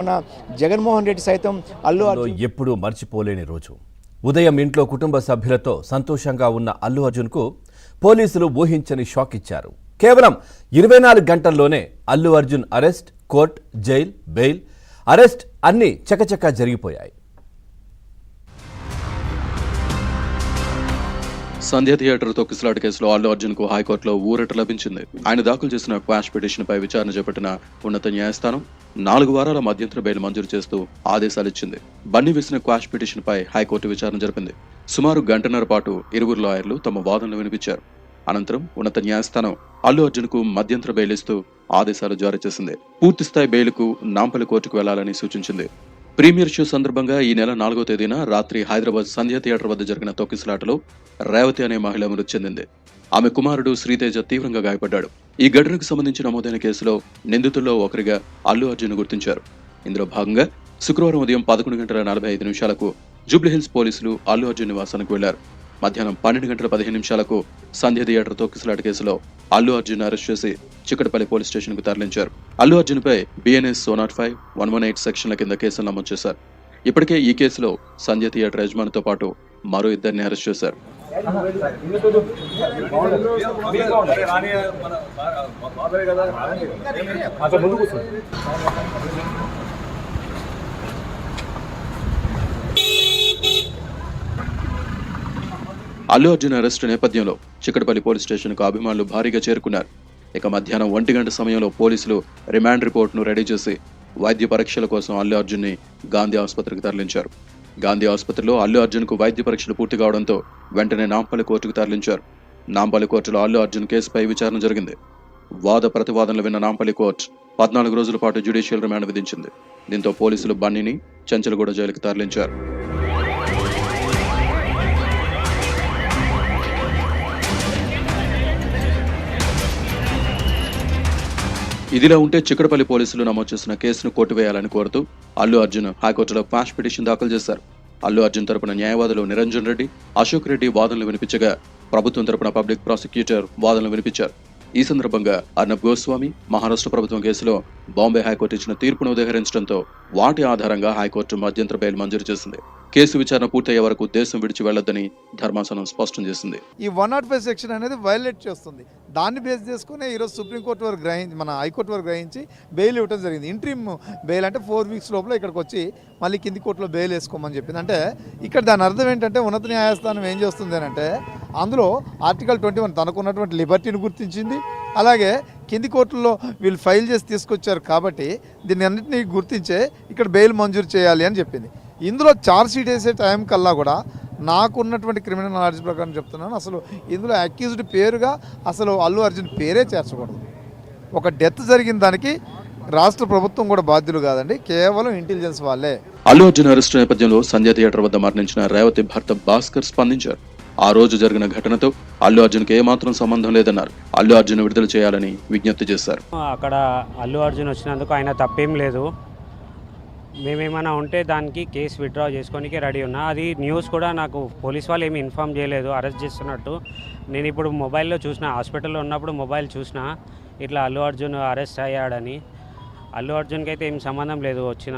మన జగన్మోహన్ రెడ్డి సైతం అల్లు అర్జున్ ఎప్పుడూ మర్చిపోలేని రోజు. ఉదయం ఇంట్లో కుటుంబ సభ్యులతో సంతోషంగా ఉన్న అల్లు అర్జున్కు పోలీసులు ఊహించని షాక్ ఇచ్చారు. కేవలం 24 గంటల్లోనే Allu Arjun arrest, court, jail, bail, arrest అన్నీ చకచకా జరిగిపోయాయి. సంధ్య థియేటర్ తొక్కిసలాట కేసులో అల్లు అర్జున్ కు హైకోర్టులో ఊరట లభించింది. ఆయన దాఖలు చేసిన క్వాష్ పిటిషన్ పై విచారణ చేపట్టిన ఉన్నత న్యాయస్థానం 4 వారాల మధ్యంతర బెయిల్ మంజూరు చేస్తూ ఆదేశాలిచ్చింది. బన్నీ వేసిన క్వాష్ పిటిషన్ పై హైకోర్టు విచారణ జరిపింది. సుమారు గంటన్నర పాటు ఇరువురు లాయర్లు తమ వాదనలు వినిపించారు. అనంతరం ఉన్నత న్యాయస్థానం అల్లు అర్జున్ కు మధ్యంతర బెయిల్ ఇస్తూ ఆదేశాలు జారీ చేసింది. పూర్తిస్థాయి బెయిల్కు నాంపల్లి కోర్టుకు వెళ్లాలని సూచించింది. ప్రీమియర్ షో సందర్భంగా ఈ నెల 4వ తేదీన రాత్రి హైదరాబాద్ సంధ్య థియేటర్ వద్ద జరిగిన తొక్కిసలాటలో రేవతి అనే మహిళ మృతి చెందింది. ఆమె కుమారుడు శ్రీతేజ తీవ్రంగా గాయపడ్డాడు. ఈ ఘటనకు సంబంధించి నమోదైన కేసులో నిందితుల్లో ఒకరిగా అల్లు అర్జున్ గుర్తించారు. ఇందులో భాగంగా శుక్రవారం ఉదయం 11:45 జూబ్లీహిల్స్ పోలీసులు అల్లు అర్జున్ నివాసానికి వెళ్లారు. మధ్యాహ్నం 12:15 సంధ్య థియేటర్ తొక్కిసలాట కేసులో అల్లు అర్జున్ అరెస్ట్ చేసి చిక్కడపల్లి పోలీస్ స్టేషన్ కు తరలించారు. అల్లు అర్జున్ పై BNS 105, 118 సెక్షన్ల కింద కేసులు నమోదు చేశారు. ఇప్పటికే ఈ కేసులో సంధ్య థియేటర్ యజమానితో పాటు మరో ఇద్దరిని అరెస్ట్ చేశారు. అల్లు అర్జున్ అరెస్టు నేపథ్యంలో చిక్కడపల్లి పోలీస్ స్టేషన్ కు అభిమానులు భారీగా చేరుకున్నారు. ఇక మధ్యాహ్నం 1 గంట సమయంలో పోలీసులు రిమాండ్ రిపోర్ట్ను రెడీ చేసి వైద్య పరీక్షల కోసం అల్లు అర్జున్ ని గాంధీ ఆసుపత్రికి తరలించారు. గాంధీ ఆసుపత్రిలో అల్లు అర్జున్ కు వైద్య పరీక్షలు పూర్తి కావడంతో వెంటనే నాంపల్లి కోర్టుకు తరలించారు. నాంపల్లి కోర్టులో అల్లు అర్జున్ కేసుపై విచారణ జరిగింది. వాద ప్రతివాదనలు విన్న నాంపల్లి కోర్టు 14 రోజుల పాటు జ్యుడిషియల్ రిమాండ్ విధించింది. దీంతో పోలీసులు బన్నీని చెంచల్గూడ జైలుకు తరలించారు. ఇదిలా ఉంటే చిక్కడపల్లి పోలీసులు నమోదు చేసిన కేసును కొట్టివేయాలని కోరుతూ అల్లు అర్జున్ హైకోర్టులో క్వాష్ పిటిషన్ దాఖలు చేశారు. అల్లు అర్జున్ తరపున న్యాయవాదులు నిరంజన్ రెడ్డి, అశోక్ రెడ్డి వాదనలు వినిపించగా ప్రభుత్వం తరపున పబ్లిక్ ప్రాసిక్యూటర్ వాదనలు వినిపించారు. ఈ సందర్భంగా అర్నబ్ గోస్వామి మహారాష్ట్ర ప్రభుత్వం కేసులో బాంబే హైకోర్టు ఇచ్చిన తీర్పును ఉదహరించడంతో వాటి ఆధారంగా హైకోర్టు మధ్యంతర బెయిల్ మంజూరు చేసింది. కేసు విచారణ పూర్తయ్యే వరకు దేశం విడిచి వెళ్లొద్దని ధర్మాసనం స్పష్టం చేసింది. ఈ 105 సెక్షన్ అనేది వైలేట్ చేస్తుంది. దాన్ని బేస్ చేసుకునే ఈరోజు సుప్రీంకోర్టు వరకు మన హైకోర్టు వరకు గ్రహించి బెయిల్ ఇవ్వడం జరిగింది. ఇంట్రీమ్ బెయిల్ అంటే 4 వీక్స్ లోపల ఇక్కడికి వచ్చి మళ్ళీ కింది కోర్టులో బెయిల్ వేసుకోమని చెప్పింది. అంటే ఇక్కడ దాని అర్థం ఏంటంటే ఉన్నత న్యాయస్థానం ఏం చేస్తుంది అని అంటే అందులో ఆర్టికల్ 21 తనకున్నటువంటి లిబర్టీని గుర్తించింది. అలాగే కింది కోర్టుల్లో వీళ్ళు ఫైల్ చేసి తీసుకొచ్చారు కాబట్టి దీన్ని అన్నింటినీ గుర్తించే ఇక్కడ బెయిల్ మంజూరు చేయాలి అని చెప్పింది. ఇందులో ఛార్జ్ షీట్ వేసే టైం కల్లా కూడా నాకున్నటువంటి క్రిమినల్ నాలెడ్జ్ ప్రకారం చెప్తున్నాను, అసలు ఇందులో అక్యూజ్డ్ పేరుగా అసలు అల్లు అర్జున్ పేరే చేర్చకూడదు. ఒక డెత్ జరిగిన దానికి రాష్ట్ర ప్రభుత్వం కూడా బాధ్యులు కాదండి, కేవలం ఇంటెలిజెన్స్ వాళ్ళే. అల్లు అర్జున్ అరెస్టు నేపథ్యంలో సంధ్య థియేటర్ వద్ద మరణించిన రేవతి భర్త భాస్కర్ స్పందించారు. ఆ రోజు జరిగిన ఘటనతో అల్లు అర్జున్కి ఏమాత్రం సంబంధం లేదన్నారు. అల్లు అర్జున్ విడుదల చేయాలని విజ్ఞప్తి చేశారు. అక్కడ అల్లు అర్జున్ వచ్చినందుకు ఆయన తప్పేం లేదు. మేమేమైనా ఉంటే దానికి కేసు విత్డ్రా చేసుకోనికి రెడీ ఉన్నా. అది న్యూస్ కూడా నాకు పోలీస్ వాళ్ళు ఏమి ఇన్ఫామ్ చేయలేదు అరెస్ట్ చేస్తున్నట్టు. నేను ఇప్పుడు మొబైల్లో చూసిన, హాస్పిటల్లో ఉన్నప్పుడు మొబైల్ చూసిన ఇట్లా అల్లు అర్జున్ అరెస్ట్ అయ్యాడని. అల్లు అర్జున్కి అయితే ఏం సంబంధం లేదు వచ్చిన